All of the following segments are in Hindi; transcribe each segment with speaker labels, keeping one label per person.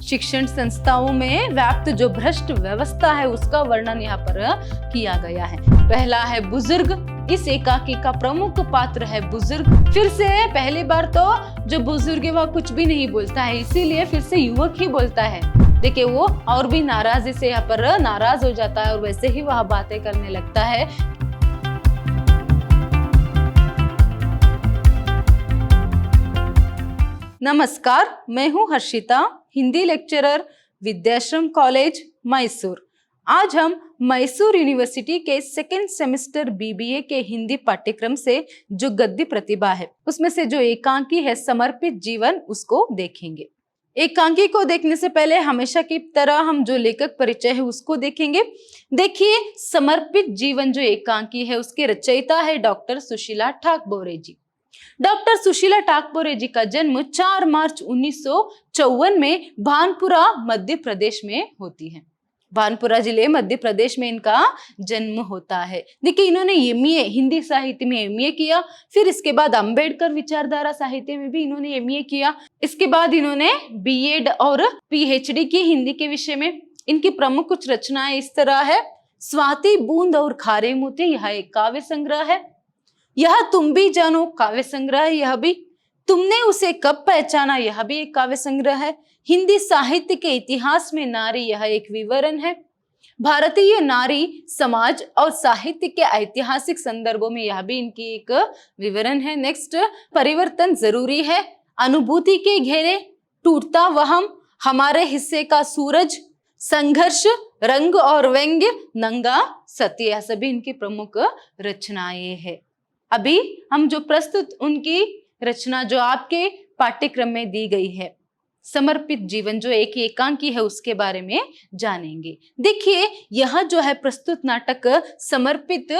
Speaker 1: शिक्षण संस्थाओं में व्याप्त जो भ्रष्ट व्यवस्था है उसका वर्णन यहाँ पर किया गया है। पहला है बुजुर्ग, इस एकाकी का प्रमुख पात्र है बुजुर्ग। फिर से पहली बार तो जो बुजुर्ग है वह कुछ भी नहीं बोलता है, इसीलिए फिर से युवक ही बोलता है। देखिए वो और भी नाराज से यहाँ पर नाराज हो जाता है और वैसे ही वह बातें करने लगता है। नमस्कार, मैं हूँ हर्षिता, हिंदी लेक्चरर, विद्याश्रम कॉलेज मैसूर। आज हम मैसूर यूनिवर्सिटी के सेकेंड सेमेस्टर बीबीए के हिंदी पाठ्यक्रम से जो गद्य प्रतिभा है उसमें से जो एकांकी है समर्पित जीवन, उसको देखेंगे। एकांकी को देखने से पहले हमेशा की तरह हम जो लेखक परिचय है उसको देखेंगे। देखिए, समर्पित जीवन जो एकांकी है उसके रचयिता है डॉक्टर सुशीला ठाकबोरे जी। डॉक्टर सुशीला ठाकबोरे जी का जन्म 4 मार्च 1954 में भानपुरा मध्य प्रदेश में होती है। भानपुरा जिले मध्य प्रदेश में इनका जन्म होता है। देखिए, इन्होंने एमए हिंदी साहित्य में एमए किया, फिर इसके बाद अंबेडकर विचारधारा साहित्य में भी इन्होंने एमए किया। इसके बाद इन्होंने बीएड और पीएचडी की हिंदी के विषय में। इनकी प्रमुख कुछ रचनाएं इस तरह है। स्वाति बूंद और खारे मोती, यह एक काव्य संग्रह है। यह तुम भी जानो काव्य संग्रह है। यह भी तुमने उसे कब पहचाना, यह भी एक काव्य संग्रह है। हिंदी साहित्य के इतिहास में नारी, यह एक विवरण है। भारतीय नारी समाज और साहित्य के ऐतिहासिक संदर्भों में, यह भी इनकी एक विवरण है। नेक्स्ट, परिवर्तन जरूरी है, अनुभूति के घेरे, टूटता वहम, हमारे हिस्से का सूरज, संघर्ष, रंग और व्यंग्य, नंगा सत्य, यह सभी इनकी प्रमुख रचनाएं हैं। अभी हम जो प्रस्तुत उनकी रचना जो आपके पाठ्यक्रम में दी गई है, समर्पित जीवन जो एक एकांकी है, उसके बारे में जानेंगे। देखिए, यह जो है प्रस्तुत नाटक समर्पित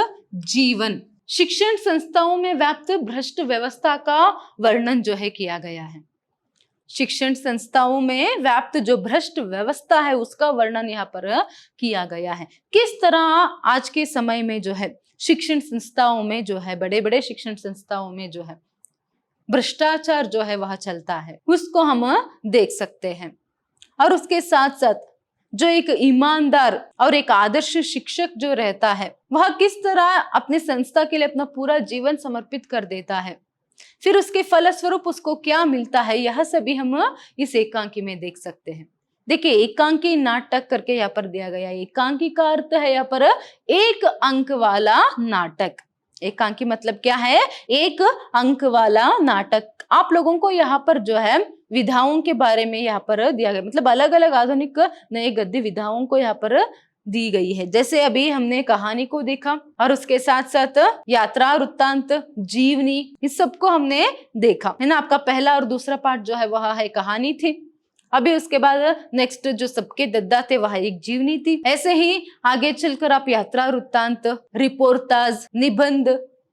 Speaker 1: जीवन शिक्षण संस्थाओं में व्याप्त भ्रष्ट व्यवस्था का वर्णन जो है किया गया है। शिक्षण संस्थाओं में व्याप्त जो भ्रष्ट व्यवस्था है उसका वर्णन यहाँ पर किया गया है। किस तरह आज के समय में जो है शिक्षण संस्थाओं में जो है, बड़े बड़े शिक्षण संस्थाओं में जो है भ्रष्टाचार जो है वह चलता है, उसको हम देख सकते हैं। और उसके साथ साथ जो एक ईमानदार और एक आदर्श शिक्षक जो रहता है वह किस तरह अपने संस्था के लिए अपना पूरा जीवन समर्पित कर देता है, फिर उसके फलस्वरूप उसको क्या मिलता है, यह सभी हम इस एकांकी में देख सकते हैं। देखिए, एकांकी नाटक करके यहाँ पर दिया गया है। एकांकी का अर्थ है यहाँ पर एक अंक वाला नाटक। एकांकी मतलब क्या है? एक अंक वाला नाटक। आप लोगों को यहाँ पर जो है विधाओं के बारे में यहाँ पर दिया गया, मतलब अलग अलग आधुनिक नए गद्य विधाओं को यहाँ पर दी गई है। जैसे अभी हमने कहानी को देखा और उसके साथ साथ यात्रा वृत्तांत, जीवनी, इस सबको हमने देखा है ना। आपका पहला और दूसरा पार्ट जो है वह है कहानी थी। अभी उसके बाद नेक्स्ट जो सबके दद्दा थे वह एक जीवनी थी। ऐसे ही आगे चलकर आप यात्रा वृत्तांत, रिपोर्टाज, निबंध,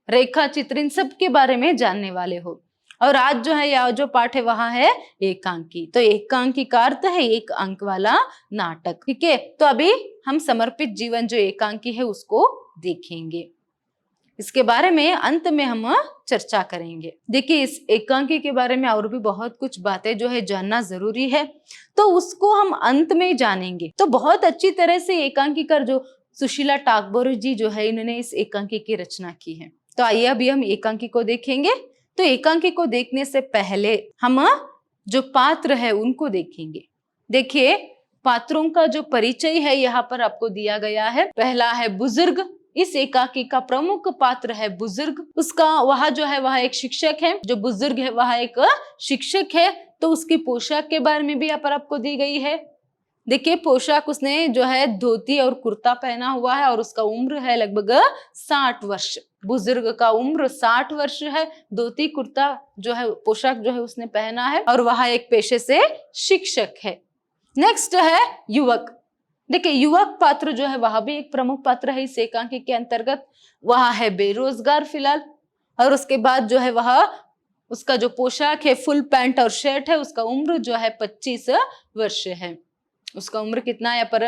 Speaker 1: रेखा चित्र, इन सब के बारे में जानने वाले हो। और आज जो है यह जो पाठ है वहां है एकांकी। तो एकांकी का अर्थ है एक अंक वाला नाटक। ठीक है, तो अभी हम समर्पित जीवन जो एकांकी है उसको देखेंगे। इसके बारे में अंत में हम चर्चा करेंगे। देखिए, इस एकांकी के बारे में और भी बहुत कुछ बातें जो है जानना जरूरी है, तो उसको हम अंत में जानेंगे। तो बहुत अच्छी तरह से एकांकी कर जो सुशीला ठाकबोरे जी जो है इन्होंने इस एकांकी की रचना की है। तो आइए अभी हम एकांकी को देखेंगे। तो एकांकी को देखने से पहले हम जो पात्र है उनको देखेंगे। देखिए, पात्रों का जो परिचय है यहाँ पर आपको दिया गया है। पहला है बुजुर्ग, इस एकाकी का प्रमुख पात्र है बुजुर्ग। उसका वह जो है वह एक शिक्षक है। जो बुजुर्ग है वह एक शिक्षक है। तो उसकी पोशाक के बारे में भी यहाँ पर आपको दी गई है। देखिए, पोशाक उसने जो है धोती और कुर्ता पहना हुआ है और उसका उम्र है लगभग 60 वर्ष। बुजुर्ग का उम्र 60 वर्ष है। धोती कुर्ता जो है पोशाक जो है उसने पहना है और वह एक पेशे से शिक्षक है। नेक्स्ट है युवक। देखिए, युवक पात्र जो है वह भी एक प्रमुख पात्र है इस एकांकी के अंतर्गत। वह है बेरोजगार फिलहाल। और उसके बाद जो है वह उसका जो पोशाक है फुल पैंट और शर्ट है, उसका उम्र जो है 25 वर्ष है। उसका उम्र कितना है यहाँ पर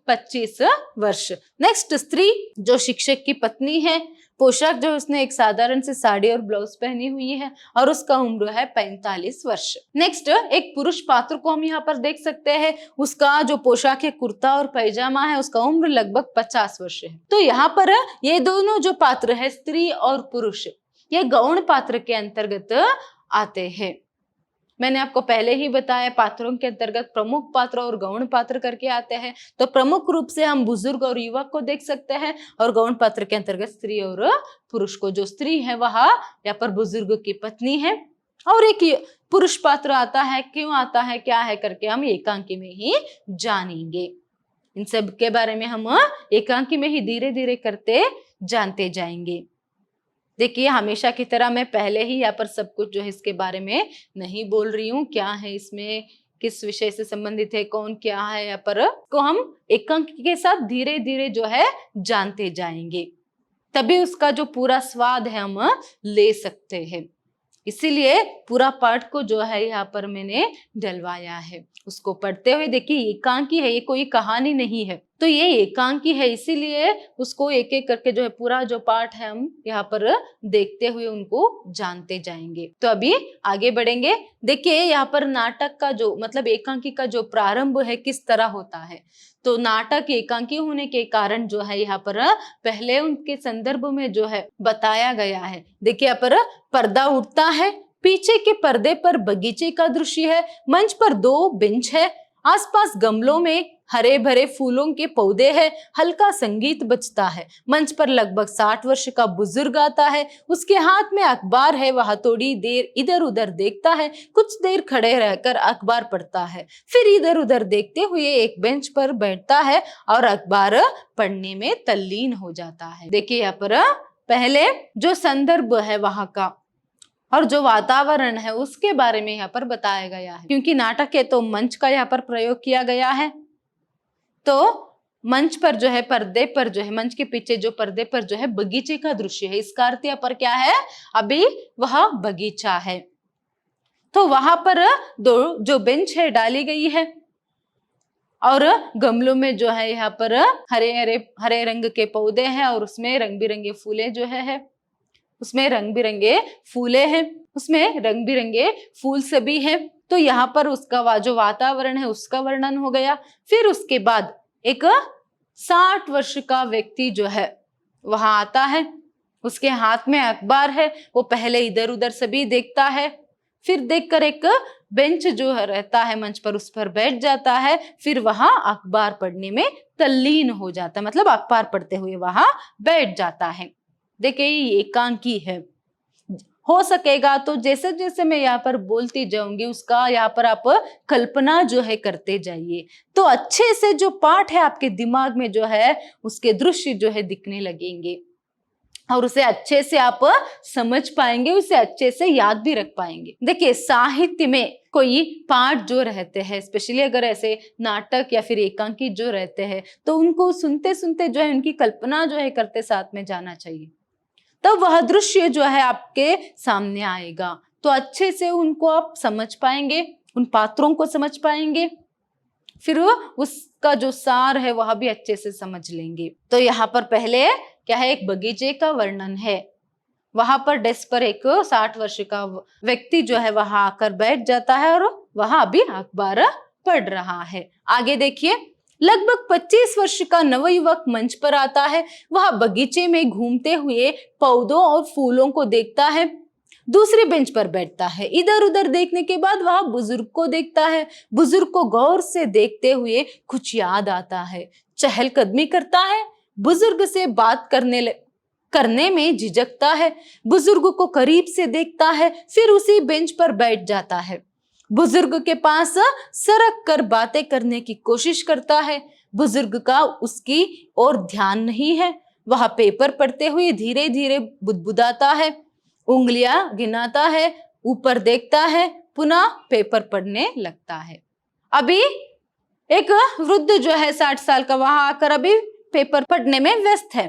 Speaker 1: 25 वर्ष। नेक्स्ट, स्त्री जो शिक्षक की पत्नी है, पोशाक जो उसने एक साधारण से साड़ी और ब्लाउज पहनी हुई है और उसका उम्र है 45 वर्ष। नेक्स्ट, एक पुरुष पात्र को हम यहाँ पर देख सकते हैं, उसका जो पोशाक है कुर्ता और पैजामा है, उसका उम्र लगभग 50 वर्ष है। तो यहाँ पर ये दोनों जो पात्र है, स्त्री और पुरुष, ये गौण पात्र के अंतर्गत आते हैं। मैंने आपको पहले ही बताया, पात्रों के अंतर्गत प्रमुख पात्र और गौण पात्र करके आते हैं। तो प्रमुख रूप से हम बुजुर्ग और युवक को देख सकते हैं और गौण पात्र के अंतर्गत स्त्री और पुरुष को। जो स्त्री है वह यहाँ पर बुजुर्ग की पत्नी है और एक पुरुष पात्र आता है। क्यों आता है, क्या है करके हम एकांकी में ही जानेंगे। इन सब के बारे में हम एकांकी में ही धीरे धीरे करते जानते जाएंगे। देखिए, हमेशा की तरह मैं पहले ही यहाँ पर सब कुछ जो है इसके बारे में नहीं बोल रही हूँ, क्या है इसमें, किस विषय से संबंधित है, कौन क्या है, यहाँ पर को हम एकांकी के साथ धीरे धीरे जो है जानते जाएंगे, तभी उसका जो पूरा स्वाद है हम ले सकते हैं। इसीलिए पूरा पाठ को जो है यहाँ पर मैंने डलवाया है। उसको पढ़ते हुए देखिए, एकांकी है, ये कोई कहानी नहीं है, तो ये एकांकी है, इसीलिए उसको एक एक करके जो है पूरा जो पाठ है हम यहाँ पर देखते हुए उनको जानते जाएंगे। तो अभी आगे बढ़ेंगे। देखिए, यहाँ पर नाटक का जो मतलब एकांकी का जो प्रारंभ है किस तरह होता है। तो नाटक एकांकी होने के कारण जो है यहाँ पर पहले उनके संदर्भ में जो है बताया गया है। देखिए, यहाँ पर पर्दा उठता है, पीछे के पर्दे पर बगीचे का दृश्य है, मंच पर 2 बेंच है, आसपास गमलों में हरे भरे फूलों के पौधे हैं, हल्का संगीत बजता है, मंच पर लगभग 60 वर्ष का बुजुर्ग आता है, उसके हाथ में अखबार है, वह थोड़ी देर इधर उधर देखता है, कुछ देर खड़े रहकर अखबार पढ़ता है, फिर इधर उधर देखते हुए एक बेंच पर बैठता है और अखबार पढ़ने में तल्लीन हो जाता है। देखिए, यहाँ पर पहले जो संदर्भ है वहां का और जो वातावरण है उसके बारे में यहाँ पर बताया गया है। क्योंकि नाटक है तो मंच का यहाँ पर प्रयोग किया गया है, तो मंच पर जो है पर्दे पर जो है मंच के पीछे जो पर्दे पर जो है बगीचे का दृश्य है। इसका अर्थ यहाँ पर क्या है, अभी वह बगीचा है। तो वहां पर 2 जो बेंच है डाली गई है और गमलों में जो है यहाँ पर हरे रंग के पौधे हैं और उसमें रंग बिरंगे फूले जो है उसमें रंग बिरंगे फूले हैं, उसमें रंग बिरंगे फूल सभी हैं। तो यहाँ पर उसका जो वातावरण है उसका वर्णन हो गया। फिर उसके बाद एक 60 वर्ष का व्यक्ति जो है वहां आता है, उसके हाथ में अखबार है, वो पहले इधर उधर सभी देखता है, फिर देखकर एक बेंच जो रहता है मंच पर उस पर बैठ जाता है, फिर वहां अखबार पढ़ने में तल्लीन हो जाता है, मतलब अखबार पढ़ते हुए वहां बैठ जाता है। देखिए, ये एकांकी है। हो सकेगा तो जैसे जैसे मैं यहाँ पर बोलती जाऊंगी उसका यहाँ पर आप कल्पना जो है करते जाइए, तो अच्छे से जो पाठ है आपके दिमाग में जो है उसके दृश्य जो है दिखने लगेंगे और उसे अच्छे से आप समझ पाएंगे, उसे अच्छे से याद भी रख पाएंगे। देखिए, साहित्य में कोई पाठ जो रहते हैं, स्पेशली अगर ऐसे नाटक या फिर एकांकी जो रहते हैं, तो उनको सुनते सुनते जो है उनकी कल्पना जो है करते साथ में जाना चाहिए, तब वह दृश्य जो है आपके सामने आएगा, तो अच्छे से उनको आप समझ पाएंगे, उन पात्रों को समझ पाएंगे, फिर उसका जो सार है वह भी अच्छे से समझ लेंगे। तो यहाँ पर पहले क्या है, एक बगीचे का वर्णन है, वहां पर डेस्क पर एक 60 वर्ष का व्यक्ति जो है वहां आकर बैठ जाता है और वहां अभी अखबार पढ़ रहा है। आगे देखिए, लगभग 25 वर्ष का नवयुवक मंच पर आता है, वह बगीचे में घूमते हुए पौधों और फूलों को देखता है, दूसरे बेंच पर बैठता है, इधर उधर देखने के बाद वह बुजुर्ग को देखता है, बुजुर्ग को गौर से देखते हुए कुछ याद आता है, चहलकदमी करता है, बुजुर्ग से बात करने में झिझकता है, बुजुर्ग को करीब से देखता है, फिर उसी बेंच पर बैठ जाता है, बुजुर्ग के पास सरक कर बातें करने की कोशिश करता है, बुजुर्ग का उसकी ओर ध्यान नहीं है, वह पेपर पढ़ते हुए धीरे धीरे बुदबुदाता है, उंगलियां गिनाता है, ऊपर देखता है, पुनः पेपर पढ़ने लगता है। अभी एक वृद्ध जो है 60 साल का वहां आकर अभी पेपर पढ़ने में व्यस्त है।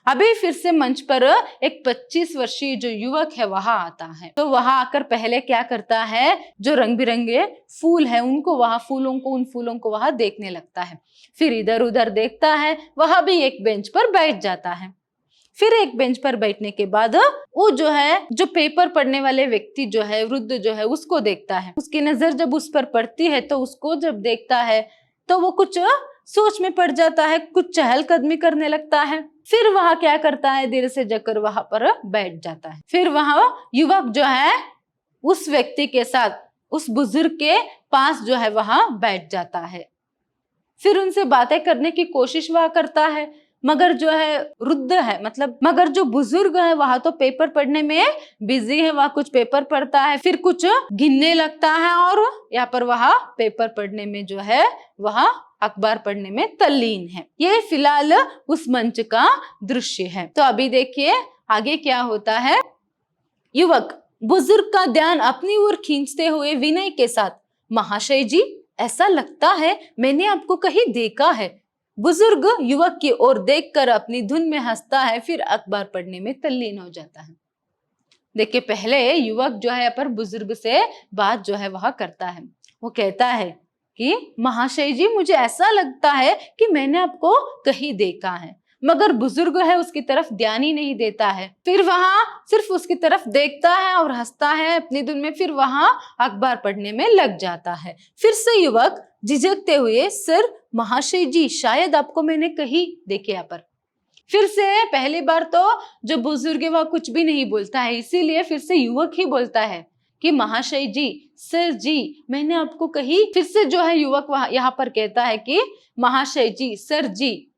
Speaker 1: अभी फिर से मंच पर एक 25 वर्षीय जो युवक है वहां आता है। तो वहां आकर पहले क्या करता है, जो रंग बिरंगे फूल है उनको वहां उन फूलों को वहां देखने लगता है। फिर इधर उधर देखता है, वहां भी एक बेंच पर बैठ जाता है। फिर एक बेंच पर बैठने के बाद वो जो है, जो पेपर पढ़ने वाले व्यक्ति जो है, वृद्ध जो है, उसको देखता है। उसकी नजर जब उस पर पड़ती है तो उसको जब देखता है तो वो कुछ सोच में पड़ जाता है, कुछ चहलकदमी करने लगता है। फिर वहां क्या करता है, धीरे से जाकर वहां पर बैठ जाता है। फिर वहां युवक जो है उस व्यक्ति के साथ, उस बुजुर्ग के पास जो है वहां बैठ जाता है। फिर उनसे बातें करने की कोशिश वह करता है, मगर जो है वृद्ध है, मतलब मगर जो बुजुर्ग है वहां तो पेपर पढ़ने में बिजी है, वह कुछ पेपर पढ़ता है, फिर कुछ गिनने लगता है और यहाँ पर वह पेपर पढ़ने में जो है वह अखबार पढ़ने में तल्लीन है। ये फिलहाल उस मंच का दृश्य है। तो अभी देखिए आगे क्या होता है। युवक बुजुर्ग का ध्यान अपनी ओर खींचते हुए विनय के साथ, महाशय जी, ऐसा लगता है मैंने आपको कहीं देखा है। बुजुर्ग युवक की ओर देखकर अपनी धुन में हंसता है, फिर अखबार पढ़ने में तल्लीन हो जाता है। देखिए पहले युवक जो है पर बुजुर्ग से बात जो है वह करता है। वो कहता है कि महाशय जी, मुझे ऐसा लगता है कि मैंने आपको कहीं देखा है, मगर बुजुर्ग है उसकी तरफ ध्यान ही नहीं देता है। फिर वहां सिर्फ उसकी तरफ देखता है और हंसता है अपनी धुन में, फिर वहां अखबार पढ़ने में लग जाता है। फिर से युवक झिझकते हुए, सर, महाशय जी, शायद आपको मैंने कहीं देखे यहाँ पर। फिर से पहली बार तो जो बुजुर्ग है वह कुछ भी नहीं बोलता है, इसीलिए फिर से युवक ही बोलता है कि महाशय जी, सर जी, मैंने आपको कहीं। फिर से जो है युवक वहां यहाँ पर कहता है कि महाशय जी, सर जी,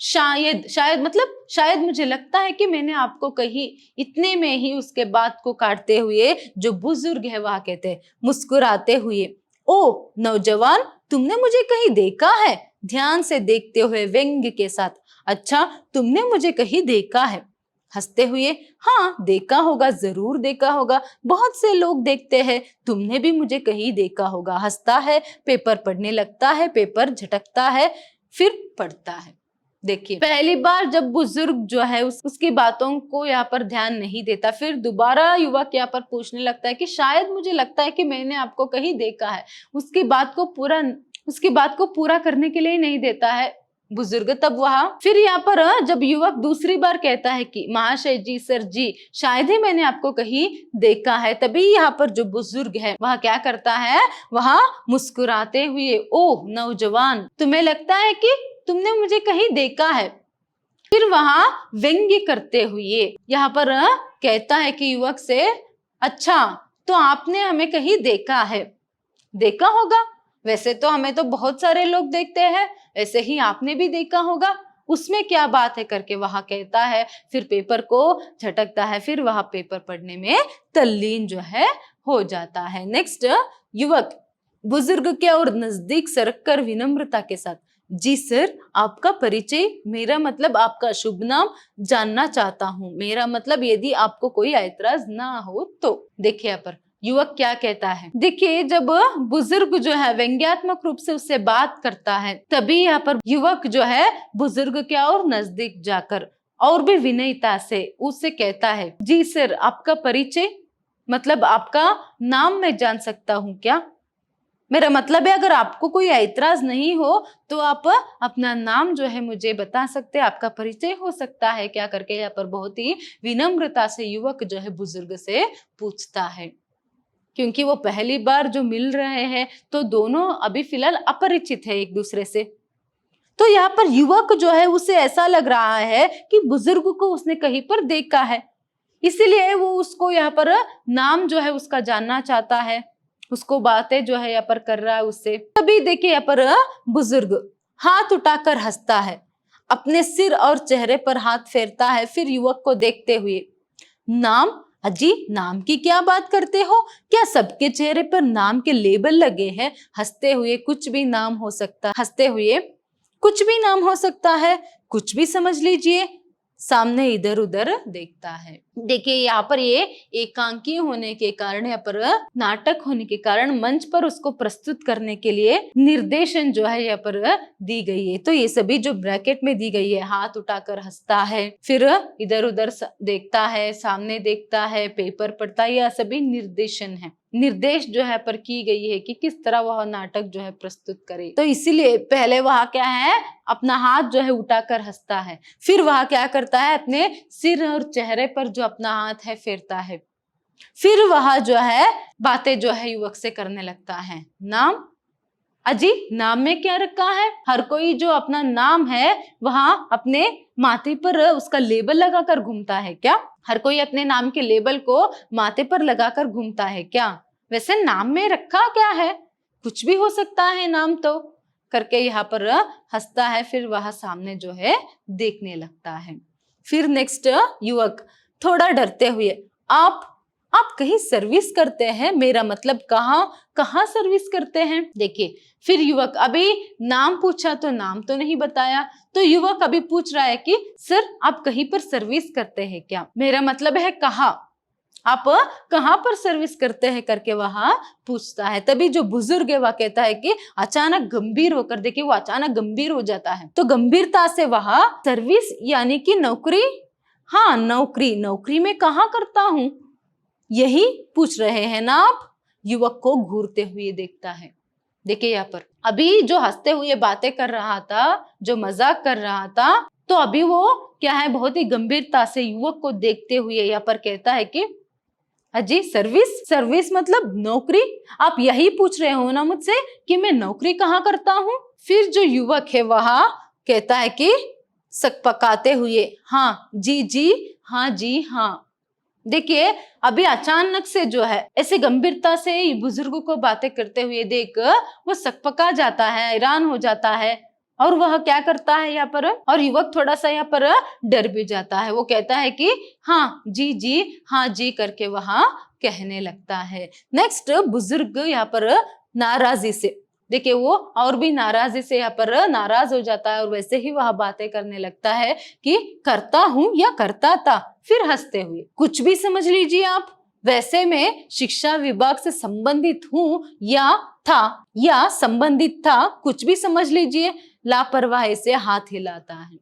Speaker 1: शायद मतलब शायद मुझे लगता है कि मैंने आपको कहीं। इतने में ही उसके बात को काटते हुए जो बुजुर्ग है वह कहते हैं मुस्कुराते हुए, ओ नौजवान, तुमने मुझे कहीं देखा है? ध्यान से देखते हुए व्यंग्य के साथ, अच्छा, तुमने मुझे कहीं देखा है? हंसते हुए, हाँ देखा होगा, जरूर देखा होगा, बहुत से लोग देखते हैं, तुमने भी मुझे कहीं देखा होगा। हंसता है, पेपर पढ़ने लगता है, पेपर झटकता है, फिर पढ़ता है। देखिए पहली बार जब बुजुर्ग जो है उसकी बातों को यहाँ पर ध्यान नहीं देता, फिर दोबारा युवक यहाँ पर पूछने लगता है कि शायद मुझे लगता है कि मैंने आपको कहीं देखा है। उसकी बात को पूरा करने के लिए नहीं देता है बुजुर्ग। तब वहां फिर यहाँ पर जब युवक दूसरी बार कहता है कि महाशय जी, सर जी, शायद ही मैंने आपको कहीं देखा है, तभी यहाँ पर जो बुजुर्ग है वह क्या करता है, वह मुस्कुराते हुए, ओह नौजवान, तुम्हें लगता है कि तुमने मुझे कहीं देखा है। फिर वहां व्यंग्य करते हुए यहाँ पर कहता है कि युवक से, अच्छा, तो आपने हमें कहीं देखा है? देखा होगा, वैसे तो हमें तो बहुत सारे लोग देखते हैं, ऐसे ही आपने भी देखा होगा, उसमें क्या बात है, करके वहां कहता है। फिर पेपर को झटकता है, फिर वहां पेपर पढ़ने में तल्लीन जो है हो जाता है। नेक्स्ट, युवक बुजुर्ग के और नजदीक सरक कर विनम्रता के साथ, जी सर, आपका परिचय, मेरा मतलब आपका शुभ नाम जानना चाहता हूँ, मेरा मतलब यदि आपको कोई ऐतराज ना हो तो। देखिए यहाँ पर युवक क्या कहता है। देखिए जब बुजुर्ग जो है व्यंग्यात्मक रूप से उससे बात करता है, तभी यहाँ पर युवक जो है बुजुर्ग के और नजदीक जाकर और भी विनयता से उससे कहता है, जी सर, आपका परिचय, मतलब आपका नाम मैं जान सकता हूँ क्या? मेरा मतलब है अगर आपको कोई ऐतराज नहीं हो तो आप अपना नाम जो है मुझे बता सकते हैं, आपका परिचय हो सकता है क्या, करके यहाँ पर बहुत ही विनम्रता से युवक जो है बुजुर्ग से पूछता है। क्योंकि वो पहली बार जो मिल रहे हैं तो दोनों अभी फिलहाल अपरिचित है एक दूसरे से। तो यहाँ पर युवक जो है उसे ऐसा लग रहा है कि बुजुर्ग को उसने कहीं पर देखा है, इसीलिए वो उसको यहाँ पर नाम जो है उसका जानना चाहता है, उसको बातें जो है यहाँ पर कर रहा है उससे। तभी देखिए यहाँ पर बुजुर्ग हाथ उठाकर हंसता है, अपने सिर और चेहरे पर हाथ फेरता है, फिर युवक को देखते हुए, नाम? अजी, नाम की क्या बात करते हो? क्या सबके चेहरे पर नाम के लेबल लगे हैं? हंसते हुए कुछ भी नाम हो सकता है, कुछ भी समझ लीजिए। सामने इधर उधर देखता है। देखिए यहाँ पर ये एकांकी होने के कारण, यहाँ पर नाटक होने के कारण मंच पर उसको प्रस्तुत करने के लिए निर्देशन जो है यहाँ पर दी गई है। तो ये सभी जो ब्रैकेट में दी गई है, हाथ उठाकर हंसता है, फिर इधर उधर देखता है, सामने देखता है, पेपर पढ़ता है, यह सभी निर्देशन है। निर्देश जो है पर की गई है कि किस तरह वह नाटक जो है प्रस्तुत करे। तो इसीलिए पहले वह क्या है, अपना हाथ जो है उठाकर हंसता है, फिर वह क्या करता है, अपने सिर और चेहरे पर जो अपना हाथ है फेरता है, फिर वह जो है बातें जो है युवक से करने लगता है। नाम, अजी नाम में क्या रखा है? हर कोई जो अपना नाम है वहां अपने माथे पर उसका लेबल लगाकर घूमता है क्या? हर कोई अपने नाम के लेबल को माथे पर लगाकर घूमता है क्या? वैसे नाम में रखा क्या है? कुछ भी हो सकता है नाम तो, करके यहाँ पर हंसता है, फिर वह सामने जो है देखने लगता है। फिर नेक्स्ट युवक थोड़ा डरते हुए, आप कहीं सर्विस करते हैं? मेरा मतलब कहाँ सर्विस करते हैं? देखिए फिर युवक, अभी नाम पूछा तो नाम तो नहीं बताया, तो युवक अभी पूछ रहा है कि सर आप कहीं पर सर्विस करते हैं क्या? मेरा मतलब है कहाँ, आप कहाँ पर सर्विस करते हैं करके वहां पूछता है। तभी जो बुजुर्ग है वह कहता है कि अचानक गंभीर होकर, देखिए वो अचानक गंभीर हो जाता है, तो गंभीरता से वह सर्विस यानी कि नौकरी, हाँ नौकरी में कहाँ करता हूँ, यही पूछ रहे हैं ना आप? युवक को घूरते हुए देखता है। देखिए यहाँ पर अभी जो हंसते हुए बातें कर रहा था, जो मजाक कर रहा था, तो अभी वो क्या है, बहुत ही गंभीरता से युवक को देखते हुए यहाँ पर कहता है कि अजी सर्विस मतलब नौकरी, आप यही पूछ रहे हो ना मुझसे कि मैं नौकरी कहाँ करता हूँ? फिर जो युवक है वह कहता है कि सकपकाते हुए, हाँ जी, हाँ जी हाँ। देखिए अभी अचानक से जो है ऐसे गंभीरता से बुजुर्गों को बातें करते हुए देख वो सकपका जाता है, हैरान हो जाता है, और वह क्या करता है यहाँ पर, और युवक थोड़ा सा यहाँ पर डर भी जाता है। वो कहता है कि हाँ जी, हाँ जी करके वहां कहने लगता है। नेक्स्ट बुजुर्ग यहाँ पर नाराजी से, देखिए वो और भी नाराजी से यहाँ पर नाराज हो जाता है, और वैसे ही वह बातें करने लगता है कि करता हूं या करता था, फिर हंसते हुए, कुछ भी समझ लीजिए आप, वैसे मैं शिक्षा विभाग से संबंधित हूं या संबंधित था, कुछ भी समझ लीजिए, लापरवाही से हाथ हिलाता है।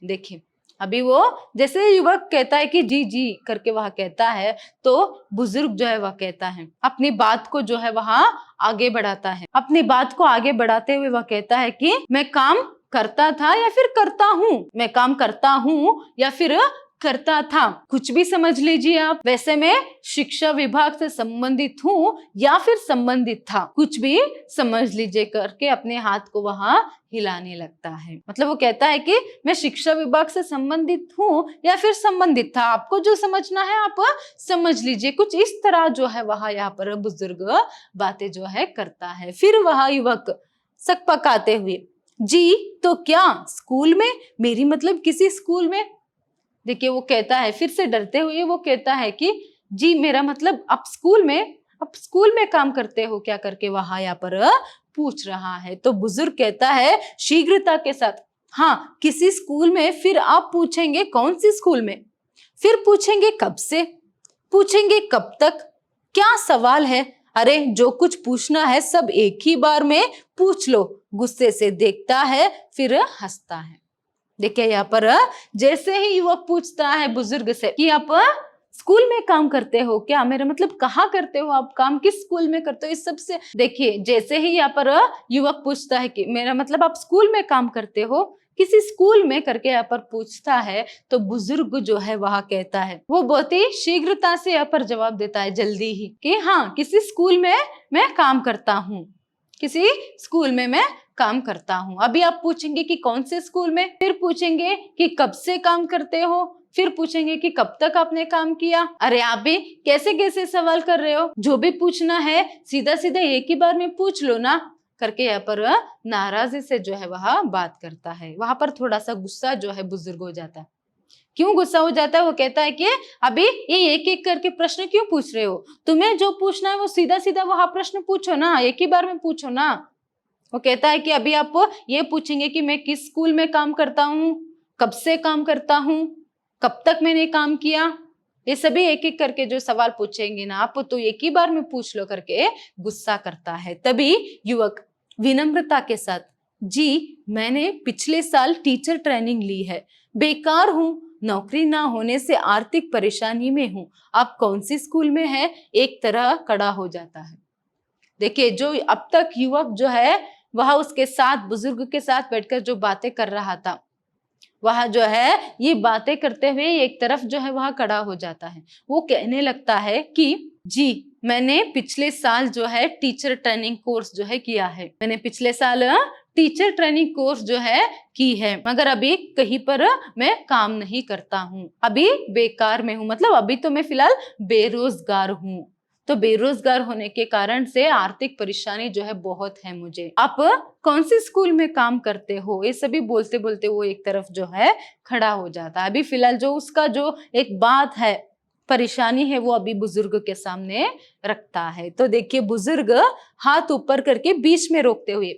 Speaker 1: देखिए अभी वो जैसे युवक कहता है कि जी करके वह कहता है, तो बुजुर्ग जो है वह कहता है, अपनी बात को जो है वहां आगे बढ़ाता है। अपनी बात को आगे बढ़ाते हुए वह कहता है कि मैं काम करता था या फिर करता हूँ, मैं काम करता हूँ या फिर करता था, कुछ भी समझ लीजिए आप, वैसे मैं शिक्षा विभाग से संबंधित हूँ या फिर संबंधित था, कुछ भी समझ लीजिए करके अपने हाथ को वहां हिलाने लगता है। मतलब वो कहता है कि मैं शिक्षा विभाग से संबंधित हूँ या फिर संबंधित था, आपको जो समझना है आप समझ लीजिए, कुछ इस तरह जो है वहां यहाँ पर बुजुर्ग बातें जो है करता है। फिर वह युवक सकपकाते हुए, जी तो क्या स्कूल में, मेरी मतलब किसी स्कूल में, देखिए वो कहता है, फिर से डरते हुए वो कहता है कि जी मेरा मतलब आप स्कूल में काम करते हो क्या करके वहां यहाँ पर पूछ रहा है। तो बुजुर्ग कहता है शीघ्रता के साथ, हाँ किसी स्कूल में। फिर आप पूछेंगे कौन सी स्कूल में, फिर पूछेंगे कब से, पूछेंगे कब तक, क्या सवाल है, अरे जो कुछ पूछना है सब एक ही बार में पूछ लो। गुस्से से देखता है फिर हंसता है। देखिए यहाँ पर जैसे ही युवक पूछता है बुजुर्ग से कि आप स्कूल में काम करते हो क्या, मेरा मतलब कहाँ करते हो आप काम, किस स्कूल में करते हो, इस सब से देखिए जैसे ही यहाँ पर युवक पूछता है कि मेरा मतलब आप स्कूल में काम करते हो, किसी स्कूल में करके यहाँ पर पूछता है, तो बुजुर्ग जो है वह कहता है, वो बहुत ही शीघ्रता से यहाँ पर जवाब देता है जल्दी ही कि हाँ किसी स्कूल में मैं काम करता हूँ, किसी स्कूल में मैं काम करता हूँ। अभी आप पूछेंगे कि कौन से स्कूल में, फिर पूछेंगे कि कब से काम करते हो, फिर पूछेंगे कि कब तक आपने काम किया। अरे आप भी कैसे कैसे सवाल कर रहे हो, जो भी पूछना है सीधा सीधा एक ही बार में पूछ लो ना, करके यहाँ पर नाराजी से जो है वह बात करता है। वहां पर थोड़ा सा गुस्सा जो है बुजुर्ग हो जाता है। क्यों गुस्सा हो जाता है, वो कहता है कि अभी ये एक एक करके प्रश्न क्यों पूछ रहे हो, तुम्हें जो पूछना है वो सीधा सीधा वहां प्रश्न पूछो ना, एक ही बार में पूछो ना। वो कहता है कि अभी आप ये पूछेंगे कि मैं किस स्कूल में काम करता हूँ, कब से काम करता हूँ, कब तक मैंने काम किया, ये सभी एक एक करके जो सवाल पूछेंगे ना आप, तो एक ही बार में पूछ लो करके गुस्सा करता है। तभी युवक विनम्रता के साथ, जी मैंने पिछले साल टीचर ट्रेनिंग ली है, बेकार हूँ, नौकरी ना होने से आर्थिक परेशानी में हूँ, आप कौन सी स्कूल में है, एक तरह खड़ा हो जाता है। देखिए, जो अब तक युवक जो है वह उसके साथ बुजुर्ग के साथ बैठकर जो बातें कर रहा था, वह जो है ये बातें करते हुए एक तरफ जो है वह खड़ा हो जाता है। वो कहने लगता है कि जी मैंने पिछले साल जो है टीचर ट्रेनिंग कोर्स जो है किया है, मैंने पिछले साल टीचर ट्रेनिंग कोर्स जो है की है, मगर अभी कहीं पर मैं काम नहीं करता हूँ, अभी बेकार में हूँ, मतलब अभी तो मैं फिलहाल बेरोजगार हूँ। तो बेरोजगार होने के कारण से आर्थिक परेशानी जो है बहुत है मुझे। आप कौन सी स्कूल में काम करते हो, ये सभी बोलते बोलते वो एक तरफ जो है खड़ा हो जाता है। अभी फिलहाल जो उसका जो एक बात है, परेशानी है, वो अभी बुजुर्ग के सामने रखता है। तो देखिए, बुजुर्ग हाथ ऊपर करके बीच में रोकते हुए,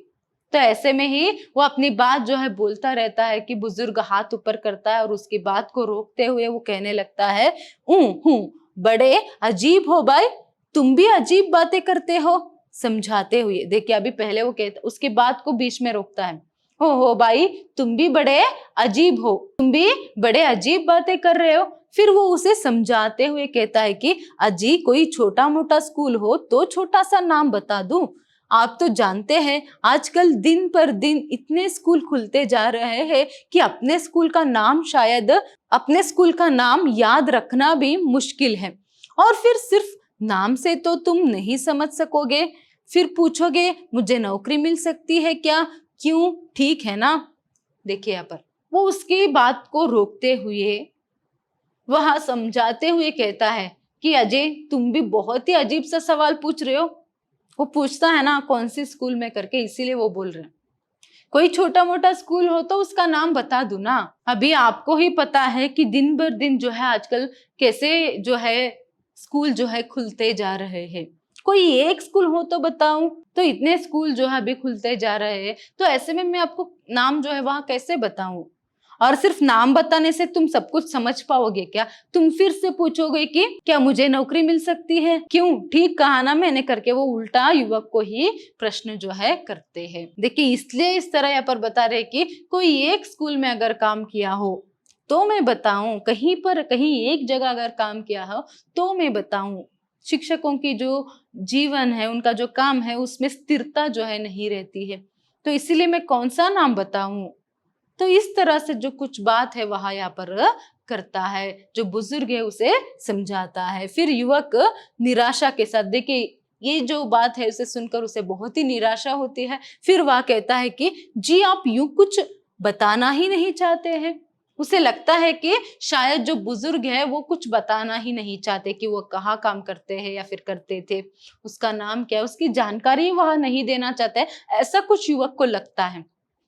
Speaker 1: तो ऐसे में ही वो अपनी बात जो है बोलता रहता है कि बुजुर्ग हाथ ऊपर करता है और उसकी बात को रोकते हुए वो कहने लगता है, बड़े अजीब हो भाई, तुम भी अजीब बातें करते हो, समझाते हुए। देखिए, अभी पहले वो कहता, उसकी बात को बीच में रोकता है, हो भाई तुम भी बड़े अजीब हो, तुम भी बड़े अजीब बातें कर रहे हो। फिर वो उसे समझाते हुए कहता है कि अजी कोई छोटा मोटा स्कूल हो तो छोटा सा नाम बता दूं, आप तो जानते हैं आजकल दिन पर दिन इतने स्कूल खुलते जा रहे हैं कि अपने स्कूल का नाम याद रखना भी मुश्किल है, और फिर सिर्फ नाम से तो तुम नहीं समझ सकोगे, फिर पूछोगे मुझे नौकरी मिल सकती है क्या, क्यों, ठीक है ना। देखिए, यहाँ पर वो उसकी बात को रोकते हुए वह समझाते हुए कहता है कि अजय तुम भी बहुत ही अजीब सा सवाल पूछ रहे हो। वो पूछता है ना कौन सी स्कूल में करके, इसीलिए वो बोल रहे हैं कोई छोटा मोटा स्कूल हो तो उसका नाम बता दूं ना। अभी आपको ही पता है कि दिन भर दिन जो है आजकल कैसे जो है स्कूल जो है खुलते जा रहे हैं, कोई एक स्कूल हो तो बताऊं, तो इतने स्कूल जो है अभी खुलते जा रहे हैं, तो ऐसे में मैं आपको नाम जो है वहां कैसे बताऊं। और सिर्फ नाम बताने से तुम सब कुछ समझ पाओगे क्या, तुम फिर से पूछोगे कि क्या मुझे नौकरी मिल सकती है, क्यों, ठीक कहा ना मैंने करके वो उल्टा युवक को ही प्रश्न जो है करते हैं। देखिए, इसलिए इस तरह यहाँ पर बता रहे कि कोई एक स्कूल में अगर काम किया हो तो मैं बताऊं, कहीं एक जगह अगर काम किया हो तो मैं बताऊं। शिक्षकों की जो जीवन है, उनका जो काम है, उसमें स्थिरता जो है नहीं रहती है, तो इसीलिए मैं कौन सा नाम बताऊं। तो इस तरह से जो कुछ बात है वह यहाँ पर करता है, जो बुजुर्ग है उसे समझाता है। फिर युवक निराशा के साथ, देखिए ये जो बात है उसे सुनकर उसे बहुत ही निराशा होती है। फिर वह कहता है कि जी आप यूं कुछ बताना ही नहीं चाहते हैं। उसे लगता है कि शायद जो बुजुर्ग है वो कुछ बताना ही नहीं चाहते कि वो कहाँ काम करते हैं या फिर करते थे, उसका नाम क्या है, उसकी जानकारी वह नहीं देना चाहते, ऐसा कुछ युवक को लगता है।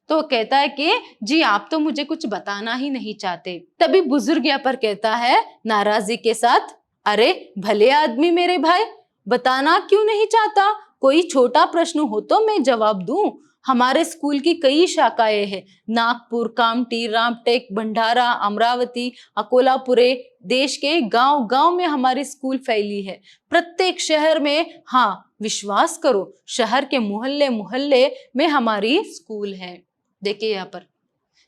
Speaker 1: तो कहता है कि जी आप तो मुझे कुछ बताना ही नहीं चाहते। तभी बुजुर्ग यहाँ पर कहता है नाराजगी के साथ, अरे भले आदमी मेरे भाई, बताना क्यों नहीं चाहता, कोई छोटा प्रश्न हो तो मैं जवाब दूं। हमारे स्कूल की कई शाखाएं हैं, नागपुर, कामठी, रामटेक, भंडारा, अमरावती, अकोलापुरे, देश के गांव गांव में हमारी स्कूल फैली है, प्रत्येक शहर में, हाँ विश्वास करो शहर के मोहल्ले मोहल्ले में हमारी स्कूल है। देखिए, यहाँ पर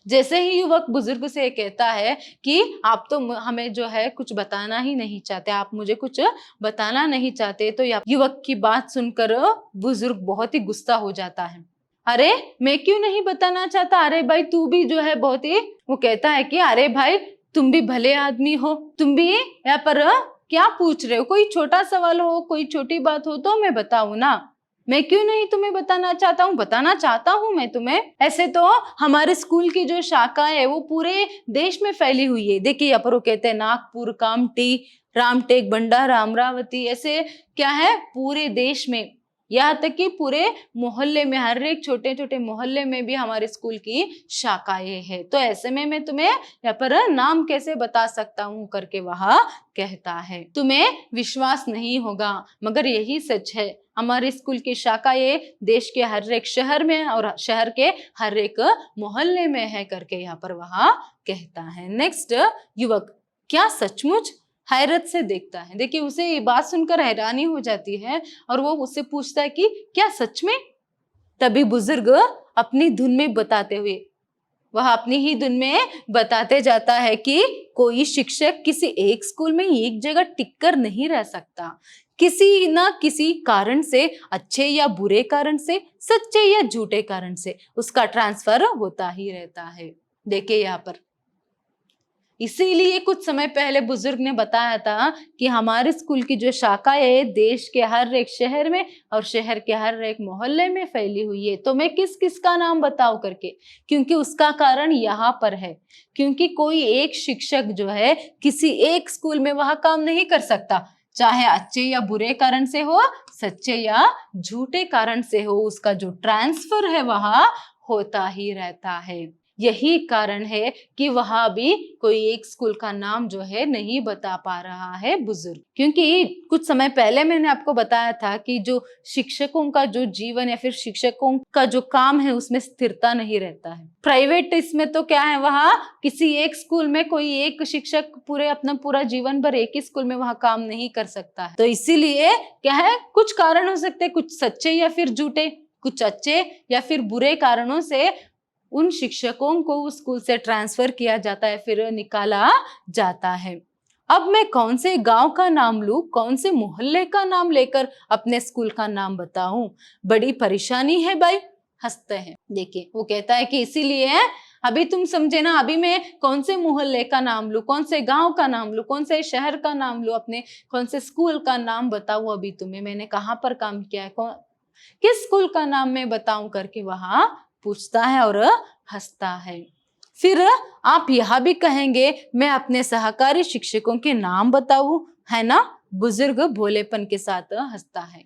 Speaker 1: जैसे ही युवक बुजुर्ग से कहता है कि आप तो हमें जो है कुछ बताना ही नहीं चाहते, आप मुझे कुछ बताना नहीं चाहते, तो युवक की बात सुनकर बुजुर्ग बहुत ही गुस्सा हो जाता है। अरे मैं क्यों नहीं बताना चाहता, अरे भाई तू भी जो है बहुत ही, वो कहता है कि अरे भाई तुम भी भले आदमी हो, तुम भी यहाँ पर क्या पूछ रहे हो, कोई छोटा सवाल हो, कोई छोटी बात हो तो मैं बताऊं ना, मैं क्यों नहीं तुम्हें बताना चाहता हूँ, बताना चाहता हूँ मैं तुम्हें। ऐसे तो हमारे स्कूल की जो शाखा है वो पूरे देश में फैली हुई है। देखिए, यहाँ पर वो कहते हैं नागपुर, कामठी, रामटेक, भंडारा, अमरावती, ऐसे क्या है पूरे देश में, यहाँ तक कि पूरे मोहल्ले में, हर एक छोटे छोटे मोहल्ले में भी हमारे स्कूल की शाखाएं हैं। तो ऐसे में मैं तुम्हें यहाँ पर नाम कैसे बता सकता हूँ करके वह कहता है। तुम्हें विश्वास नहीं होगा मगर यही सच है, हमारे स्कूल की शाखाएं देश के हर एक शहर में और शहर के हर एक मोहल्ले में है करके यहाँ पर वह कहता है। नेक्स्ट, युवक, क्या सचमुच हैरत से देखता है। देखिए उसे ये बात सुनकर हैरानी हो जाती है और वो उससे पूछता है कि क्या सच में? तभी बुजुर्ग अपनी धुन में बताते हुए, वह अपनी ही धुन में बताते जाता है कि कोई शिक्षक किसी एक स्कूल में एक जगह टिककर नहीं रह सकता। किसी ना किसी कारण से, अच्छे या बुरे कारण से, सच्चे या झूठे कारण से उसका ट्रांसफर होता ही रहता है। देखिए यहाँ पर इसीलिए कुछ समय पहले बुजुर्ग ने बताया था कि हमारे स्कूल की जो शाखा है देश के हर एक शहर में और शहर के हर एक मोहल्ले में फैली हुई है। तो मैं किस किस का नाम बताऊं करके, क्योंकि उसका कारण यहाँ पर है। क्योंकि कोई एक शिक्षक जो है किसी एक स्कूल में वह काम नहीं कर सकता, चाहे अच्छे या बुरे कारण से हो, सच्चे या झूठे कारण से हो, उसका जो ट्रांसफर है वह होता ही रहता है। यही कारण है कि वहां भी कोई एक स्कूल का नाम जो है नहीं बता पा रहा है बुजुर्ग। क्योंकि कुछ समय पहले मैंने आपको बताया था कि जो शिक्षकों का जो जीवन या फिर शिक्षकों का जो काम है उसमें स्थिरता नहीं रहता है। प्राइवेट इसमें तो क्या है, वहां किसी एक स्कूल में कोई एक शिक्षक अपना पूरा जीवन भर एक ही स्कूल में वहां काम नहीं कर सकता है। तो इसीलिए क्या है, कुछ कारण हो सकते हैं, कुछ सच्चे या फिर झूठे, कुछ अच्छे या फिर बुरे कारणों से उन शिक्षकों को उस स्कूल से ट्रांसफर किया जाता है, फिर निकाला जाता है। अब मैं कौन से गांव का नाम लूं, कौन से मोहल्ले का नाम लेकर अपने स्कूल का नाम बताऊं? बड़ी परेशानी है भाई, हंसते हैं। देखिए वो कहता है कि इसीलिए अभी तुम समझे ना, अभी मैं कौन से मोहल्ले का नाम लूं, कौन से गांव का नाम लूं, कौन से शहर का नाम लूं, अपने कौन से स्कूल का नाम बताऊं अभी तुम्हें, मैंने कहाँ पर काम किया है, किस स्कूल का नाम मैं बताऊं करके वहां पूछता है और हंसता है। फिर आप यह भी कहेंगे मैं अपने सहकारी शिक्षकों के नाम बताऊं, है ना? बुजुर्ग भोलेपन के साथ हंसता है।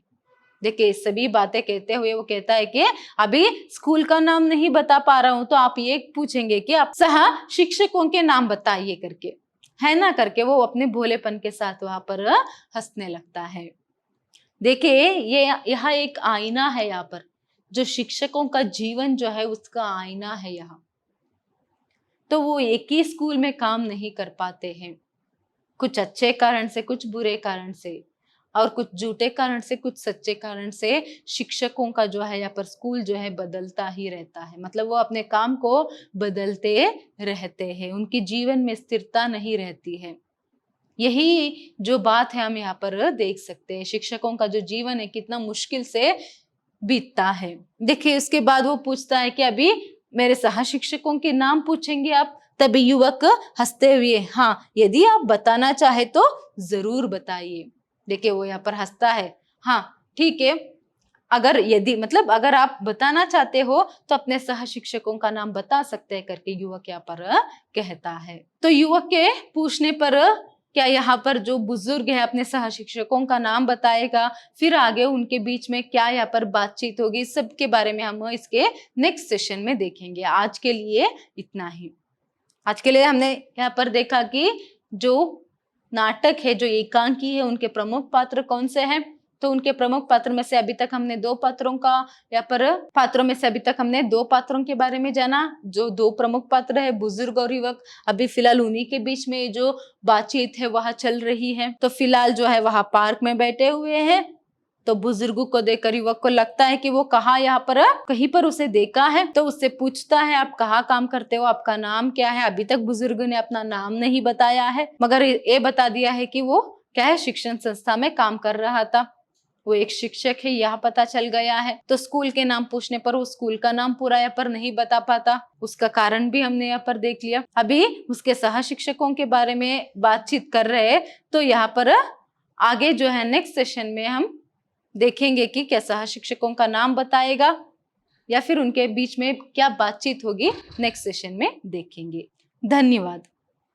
Speaker 1: देखिए सभी बातें कहते हुए वो कहता है कि अभी स्कूल का नाम नहीं बता पा रहा हूं, तो आप ये पूछेंगे कि आप सह शिक्षकों के नाम बताइए करके, है ना? करके वो अपने भोलेपन के साथ वहां पर हंसने लगता है। देखिए ये यहाँ एक आईना है, यहाँ पर जो शिक्षकों का जीवन जो है उसका आईना है यहाँ। तो वो एक ही स्कूल में काम नहीं कर पाते हैं, कुछ अच्छे कारण से, कुछ बुरे कारण से, और कुछ झूठे कारण से, कुछ सच्चे कारण से शिक्षकों का जो है यहाँ पर स्कूल जो है बदलता ही रहता है। मतलब वो अपने काम को बदलते रहते हैं, उनके जीवन में स्थिरता नहीं रहती है। यही जो बात है हम यहाँ पर देख सकते हैं, शिक्षकों का जो जीवन है कितना मुश्किल से बीतता है। देखिए उसके बाद वो पूछता है कि अभी मेरे सह शिक्षकों के नाम पूछेंगे आप? तभी युवक हंसते हुए, हाँ यदि आप बताना चाहे तो जरूर बताइए। देखिए वो यहाँ पर हंसता है, हाँ ठीक है, अगर यदि मतलब अगर आप बताना चाहते हो तो अपने सह शिक्षकों का नाम बता सकते हैं करके युवक यहाँ पर कहता है। तो युवक के पूछने पर क्या यहाँ पर जो बुजुर्ग है अपने सह शिक्षकों का नाम बताएगा, फिर आगे उनके बीच में क्या यहाँ पर बातचीत होगी, सब के बारे में हम इसके नेक्स्ट सेशन में देखेंगे। आज के लिए इतना ही। आज के लिए हमने यहाँ पर देखा कि जो नाटक है, जो एकांकी है, उनके प्रमुख पात्र कौन से हैं। तो उनके प्रमुख पात्र में से अभी तक हमने दो पात्रों के बारे में जाना। जो दो प्रमुख पात्र है बुजुर्ग और युवक, अभी फिलहाल उन्हीं के बीच में जो बातचीत है वह चल रही है। तो फिलहाल जो है वह पार्क में बैठे हुए हैं। तो बुजुर्ग को देखकर युवक को लगता है कि वो कहीं पर उसे देखा है। तो उससे पूछता है आप कहाँ काम करते हो, आपका नाम क्या है? अभी तक बुजुर्ग ने अपना नाम नहीं बताया है, मगर ये बता दिया है कि वो क्या है, शिक्षण संस्था में काम कर रहा था, वो एक शिक्षक है, यह पता चल गया है। तो स्कूल के नाम पूछने पर वो स्कूल का नाम पूरा यहाँ पर नहीं बता पाता, उसका कारण भी हमने यहाँ पर देख लिया। अभी उसके सह शिक्षकों के बारे में बातचीत कर रहे हैं। तो यहाँ पर आगे जो है नेक्स्ट सेशन में हम देखेंगे कि क्या सह शिक्षकों का नाम बताएगा या फिर उनके बीच में क्या बातचीत होगी, नेक्स्ट सेशन में देखेंगे। धन्यवाद।